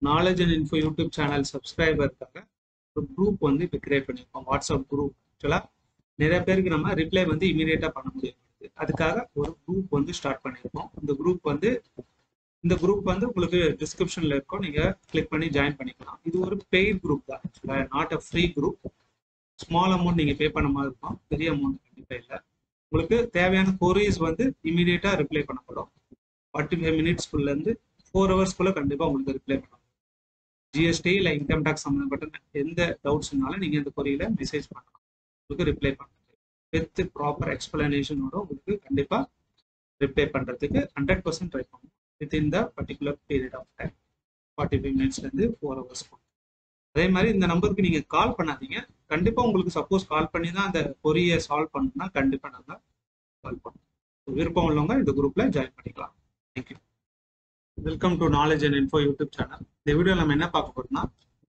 Knowledge and info YouTube channel சப்ஸ்கிரைபருக்காக ஒரு group வந்து இப்போ கிரியேட் பண்ணியிருக்கோம். WhatsApp group. ஆக்சுவலாக நிறைய பேருக்கு நம்ம ரிப்ளை வந்து இமீடியட்டாக பண்ண முடியாது. அதுக்காக ஒரு குரூப் வந்து ஸ்டார்ட் பண்ணியிருக்கோம். இந்த குரூப் வந்து உங்களுக்கு டிஸ்கிரிப்ஷனில் இருக்கும். நீங்கள் கிளிக் பண்ணி ஜாயின் பண்ணிக்கலாம். இது ஒரு பெய்ட் குரூப் தான். ஆக்சுவலாக not a free group. Small amount நீங்கள் பே பண்ண மாதிரி இருக்கும். பெரிய அமௌண்ட் கண்டிப்பாக இல்லை. உங்களுக்கு தேவையான கொரீஸ் வந்து இமீடியட்டாக ரிப்ளை பண்ணப்படும். 45 மினிட்ஸ்க்குள்ளேருந்து 4 ஹவர்ஸ்க்குள்ளே கண்டிப்பாக உங்களுக்கு ரிப்ளை பண்ணணும். ஜிஎஸ்டி இல்லை இன்கம் டேக்ஸ் சம்மந்தப்பட்ட எந்த டவுட்ஸ்னாலும் நீங்கள் இந்த கொரியில் மெசேஜ் பண்ணலாம். உங்களுக்கு ரிப்ளை பண்ணுறது வித் ப்ராப்பர் எக்ஸ்பிளனேஷனோட உங்களுக்கு கண்டிப்பாக ரிப்ளை பண்ணுறதுக்கு 100% ட்ரை பண்ணுவோம் within the particular period of time. 45 மினிட்ஸ்லேருந்து 4 ஹவர்ஸ். அதே மாதிரி இந்த நம்பருக்கு நீங்கள் கால் பண்ணாதீங்க. கண்டிப்பாக உங்களுக்கு சப்போஸ் கால் பண்ணி தான் அந்த கொரியை சால்வ் பண்ணணும்னா கண்டிப்பாக நாங்கள் கால் பண்ணுவோம். விருப்பம் உள்ளவங்க இந்த குரூப்பில் ஜாயின் பண்ணிக்கலாம். Thank you. Welcome to knowledge and info YouTube channel. இந்த வீடியோ நம்ம என்ன பார்க்க போறோம்னா,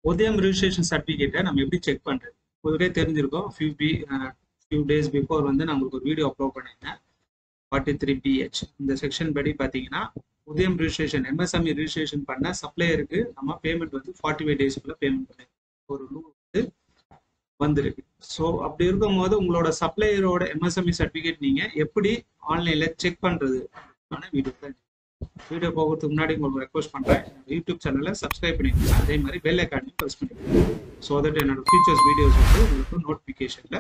உதயம் ரிஜிஸ்ட்ரேஷன் சர்டிஃபிகேட்டை நம்ம எப்படி செக் பண்ணுறது. பொதுவே தெரிஞ்சிருக்கோம். ஃபியூ டேஸ் பிஃபோர் வந்து நான் உங்களுக்கு ஒரு வீடியோ அப்லோட் பண்ணியிருந்தேன். 43BH இந்த செக்ஷன் படி பார்த்தீங்கன்னா, உதயம் ரிஜிஸ்ட்ரேஷன் MSME ரிஜிஸ்ட்ரேஷன் பண்ண சப்ளையருக்கு நம்ம பேமெண்ட் வந்து 45 டேஸ்க்குள்ள பேமெண்ட் பண்ணிருக்கோம். ஒரு ரூல் வந்து வந்திருக்கு. ஸோ அப்படி இருக்கும்போது உங்களோட சப்ளையரோட MSME சர்டிஃபிகேட் நீங்கள் எப்படி ஆன்லைனில் செக் பண்ணுறது வீடியோ தான். வீடியோ போகிறதுக்கு முன்னாடி உங்களுக்கு ரெக்வஸ்ட் பண்ணுறேன், யூடியூப் சேனலை சப்ஸ்கிரைப் பண்ணிக்கோங்க. அதே மாதிரி பெல் ஐக்கானையும் ப்ரெஸ் பண்ணிக்கோங்க. ஸோ தட் என்னோட ஃபியூச்சர்ஸ் வீடியோஸ் வந்து உங்களுக்கு நோட்டிஃபிகேஷனில்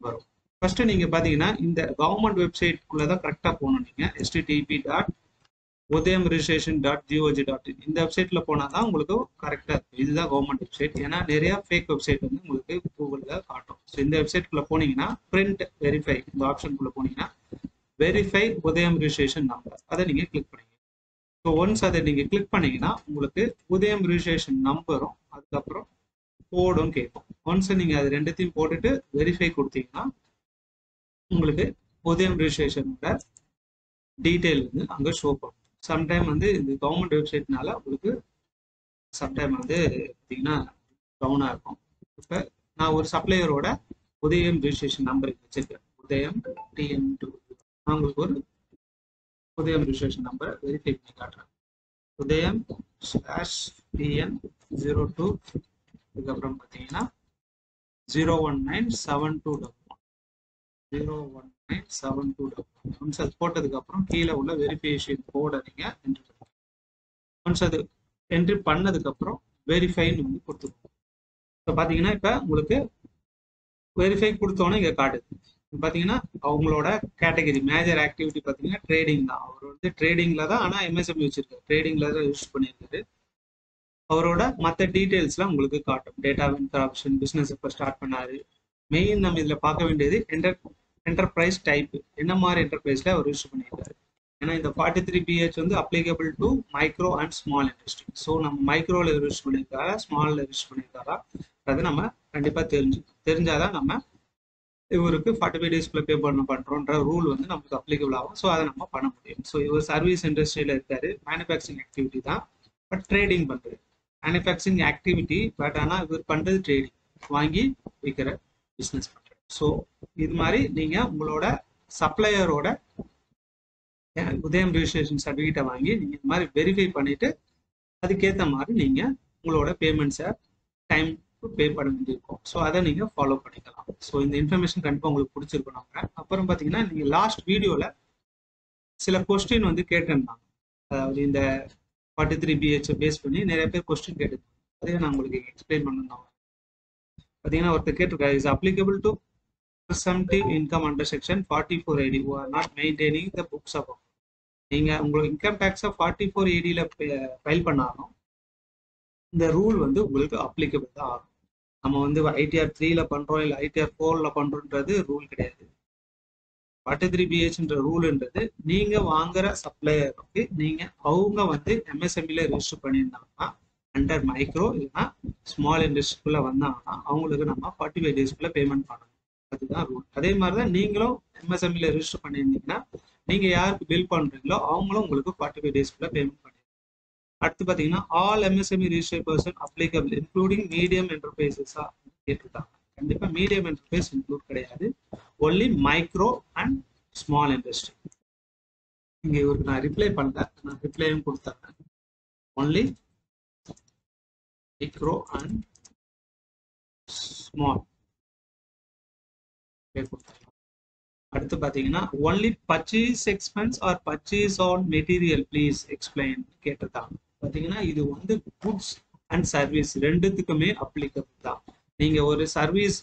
வரும். ஃபர்ஸ்ட் நீங்கள் பார்த்தீங்கன்னா இந்த கவர்மெண்ட் வெப்சைட்குள்ளே தான் கரெக்டாக போகணும். நீங்கள் http.udayamregistration.gov.in இந்த வெப்சைட்டில் போனால் தான் உங்களுக்கு கரெக்டாக இருக்கும். இதுதான் கவர்மெண்ட் வெப்சைட். ஏன்னா நிறையா ஃபேக் வெப்சைட் வந்து உங்களுக்கு கூகுளில் காட்டும். ஸோ இந்த வெப்சைட்குள்ளே போனீங்கன்னா பிரிண்ட் வெரிஃபை இந்த ஆப்ஷனுக்குள்ளே போனீங்கன்னா வெரிஃபை உதயம் ரிஜிஸ்ட்ரேஷன் நம்பர் அதை நீங்கள் கிளிக் பண்ணுங்க. ஸோ ஒன்ஸ் அதை நீங்கள் கிளிக் பண்ணீங்கன்னா உங்களுக்கு உதயம் ரிஜிஸ்ட்ரேஷன் நம்பரும் அதுக்கப்புறம் கோடும் கேட்கும். ஒன்ஸ் நீங்கள் அது ரெண்டுத்தையும் போட்டுட்டு வெரிஃபை கொடுத்தீங்கன்னா உங்களுக்கு உதயம் ரிஜிஸ்ட்ரேஷனோட டீட்டெயில் வந்து அங்கே ஷோ பண்ணும். சம்டைம் வந்து இந்த கவர்மெண்ட் வெப்சைட்னால உங்களுக்கு சம்டைம் வந்து பார்த்தீங்கன்னா டவுனாக இருக்கும். இப்போ நான் ஒரு சப்ளையரோட உதயம் ரிஜிஸ்ட்ரேஷன் நம்பர் வச்சிருக்கேன். உதயம் TN2 நான் உங்களுக்கு ஒரு உதயம் ரிஜிஸ்ட்ரேஷன் நம்பர் வெரிஃபை பண்ணி காட்டுறேன். உதயம் /TN02 இதுக்கப்புறம் பார்த்தீங்கன்னா 0197211 ஒன்ஸ் அது போட்டதுக்கப்புறம் கீழே உள்ள வெரிஃபிகேஷன் கோடை நீங்கள் என்ட்ரி பண்ணுங்க. ஒன்ஸ் அது என்ட்ரி பண்ணதுக்கப்புறம் வெரிஃபைன்னு வந்து கொடுத்துருக்கோம். இப்போ பார்த்தீங்கன்னா இப்போ உங்களுக்கு வெரிஃபை கொடுத்தோன்னே இங்கே காட்டுது. பார்த்தீங்கன்னா அவங்களோட கேட்டகரி மேஜர் ஆக்டிவிட்டி பார்த்தீங்கன்னா ட்ரேடிங் தான். அவர் வந்து ட்ரேடிங்கில் தான், ஆனால் MSME வச்சிருக்காரு, ட்ரேடிங்கில் தான் யூஸ் பண்ணியிருக்காரு. அவரோட மற்ற டீட்டெயில்ஸ்லாம் உங்களுக்கு காட்டும். டேட்டா இன்ஃபர்மேஷன், பிஸ்னஸ் எப்போ ஸ்டார்ட் பண்ணாரு. மெயின் நம்ம இதில் பார்க்க வேண்டியது என்டர்பிரைஸ் டைப், என்ன மாதிரி என்டர்பிரைஸில் அவர் யூஸ் பண்ணியிருக்காரு. ஏன்னா இந்த 43BH வந்து applicable to micro and small industry. So நம்ம மைக்ரோவில் யூஸ் பண்ணியிருக்காரா ஸ்மாலில் யூஸ் பண்ணியிருக்காரா அது நம்ம கண்டிப்பாக தெரிஞ்சாதான் நம்ம இவருக்கு 45 டேஸ்க்குள்ள பே பண்ணுறோன்ற ரூல் வந்து நமக்கு அப்ளிகபிள் ஆகும். ஸோ அதை நம்ம பண்ண முடியும். ஸோ இவர் சர்வீஸ் இண்டஸ்ட்ரியில் இருக்காரு. மேனுஃபேக்சரிங் ஆக்டிவிட்டி தான், பட் ட்ரேடிங் பண்ணுறது மேனுஃபேக்சரிங் ஆக்டிவிட்டி. பட் ஆனால் இவர் பண்ணுறது ட்ரேடிங், வாங்கி விற்கிற பிஸ்னஸ் பண்ணுறது. ஸோ இது மாதிரி நீங்கள் உங்களோட சப்ளையரோட உதயம் ரிஜிஸ்ட்ரேஷன் சர்டிஃபிகேட்டை வாங்கி நீங்கள் இது மாதிரி வெரிஃபை பண்ணிவிட்டு அதுக்கேற்ற மாதிரி நீங்கள் உங்களோட பேமெண்ட்ஸை டைம் பே பண்ண வேண்டியிருக்கும். ஸோ அதை நீங்கள் ஃபாலோ பண்ணிக்கலாம். ஸோ இந்த இன்ஃபர்மேஷன் கண்டிப்பாக உங்களுக்கு பிடிச்சிருக்கும். நாங்கள் அப்புறம் பார்த்தீங்கன்னா நீங்கள் லாஸ்ட் வீடியோவில் சில கொஸ்டின் வந்து கேட்டிருந்தாங்க. அதாவது இந்த 43BH பேஸ் பண்ணி நிறைய பேர் கொஸ்டின் கேட்டிருந்தாங்க. அதே நான் உங்களுக்கு எக்ஸ்பிளைன் பண்ணிருந்தோம். பார்த்தீங்கன்னா ஒருத்தர் கேட்டிருக்காரு, is applicable to presumptive income under section 44AD who are not maintaining the books of account. நீங்கள் உங்களுக்கு இன்கம் டேக்ஸை 44ADயில் ஃபைல் பண்ணாலும் இந்த ரூல் வந்து உங்களுக்கு அப்ளிகபிள் தான் ஆகும். நம்ம வந்து ITR 3ல பண்ணுறோம் இல்லை ITR 4ல பண்ணுறோன்றது ரூல் கிடையாது. 43BHன்ற ரூல்ன்றது நீங்கள் வாங்குற சப்ளையருக்கு அவங்க வந்து MSMEல ரெஜிஸ்டர் பண்ணியிருந்தாங்கன்னா அண்டர் மைக்ரோ இல்லைன்னா ஸ்மால் இண்டஸ்ட்ரிக்குள்ளே வந்தாங்கன்னா அவங்களுக்கு நம்ம 45 டேஸ்க்குள்ளே பேமெண்ட் பண்ணணும். அதுதான் ரூல். அதே மாதிரி தான் நீங்களும் MSMEல ரெஜிஸ்டர் பண்ணியிருந்தீங்கன்னா நீங்கள் யாருக்கு பில் பண்ணுறீங்களோ அவங்களும் உங்களுக்கு 45 டேஸ்க்குள்ளே பேமெண்ட் பண்ணிடுங்க. அடுத்து பார்த்தீங்கன்னா all MSME registered person applicable including medium enterprises-ஆ கேட்டிருக்காங்க. கண்டிப்பாக மீடியம் என்டர்பிரைஸ் இன்க்ளூட் கிடையாது. Only micro and small industry. இங்கே இவருக்கு நான் ரிப்ளை பண்ணல, நான் ரிப்ளையும் கொடுத்தேன். ஒன்லி மைக்ரோ அண்ட் ஸ்மால் அடுத்து பாத்தீங்கன்னா only purchase expense or purchase on material please explain கேட்டிருக்காங்க. பாத்தீங்கன்னா இது வந்து குட்ஸ் அண்ட் சர்வீஸ் ரெண்டுத்துக்குமே அப்ளிகபிள் தான். நீங்க ஒரு சர்வீஸ்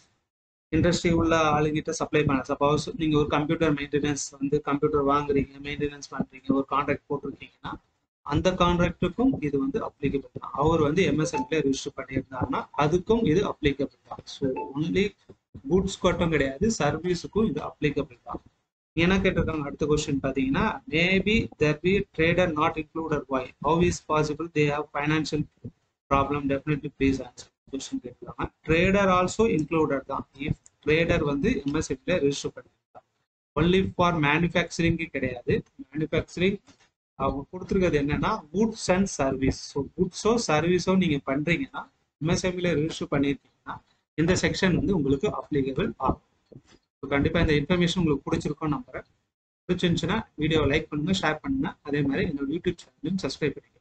இண்டஸ்ட்ரி உள்ள ஆளுங்கிட்ட சப்ளை பண்ண, சப்போஸ் நீங்க ஒரு கம்ப்யூட்டர் மெயின்டெனன்ஸ் வந்து கம்ப்யூட்டர் வாங்குறீங்க, மெயின்டெனன்ஸ் பண்றீங்க, ஒரு கான்ட்ராக்ட் போட்டிருக்கீங்கன்னா அந்த கான்ட்ராக்டுக்கும் இது வந்து அப்ளிகபிள் தான். அவர் வந்து எம்எஸ்எம்ல ரிஜிஸ்டர் பண்ணியிருந்தாருன்னா அதுக்கும் இது அப்ளிகபிள் தான். ஸோ ஒன்லி குட்ஸ் மட்டும் கிடையாது, சர்வீஸுக்கும் இது அப்ளிகபிள் தான். என்ன கேட்டிருக்காங்க அடுத்த கொஸ்டின் பாத்தீங்கன்னா, maybe there be trader not included why how is possible they have financial problem definitely please answer question கேட்டிருக்காங்க. ட்ரேடர் ஆல்சோ இன்க்ளூடட் தான். இஃப் ட்ரேடர் வந்து எம்எஸ்எம்ல ரெஜிஸ்டர் பண்ணியிருக்காங்க. ஒன்லி ஃபார் மேனுஃபேக்சரிங்கு கிடையாது. மேனுஃபேக்சரிங் அவங்க கொடுத்துருக்கிறது என்னன்னா குட்ஸ் அண்ட் சர்வீஸ். ஸோ குட்ஸோ சர்வீஸோ நீங்க பண்றீங்கன்னா எம்எஸ்எம்ல ரெஜிஸ்டர் பண்ணியிருக்கீங்கன்னா இந்த செக்ஷன் வந்து உங்களுக்கு அப்ளிகபிள் ஆகும். ஸோ கண்டிப்பா இந்த இன்ஃபர்மேஷன் உங்களுக்கு பிடிச்சிருக்கோம் நம்புறேன். பிடிச்சிருந்துச்சுன்னா வீடியோவை லைக் பண்ணுங்க, ஷேர் பண்ணுங்க. அதே மாதிரி என்னோட யூடியூப் சேனலையும் சப்ஸ்கிரைப் பண்ணுங்க.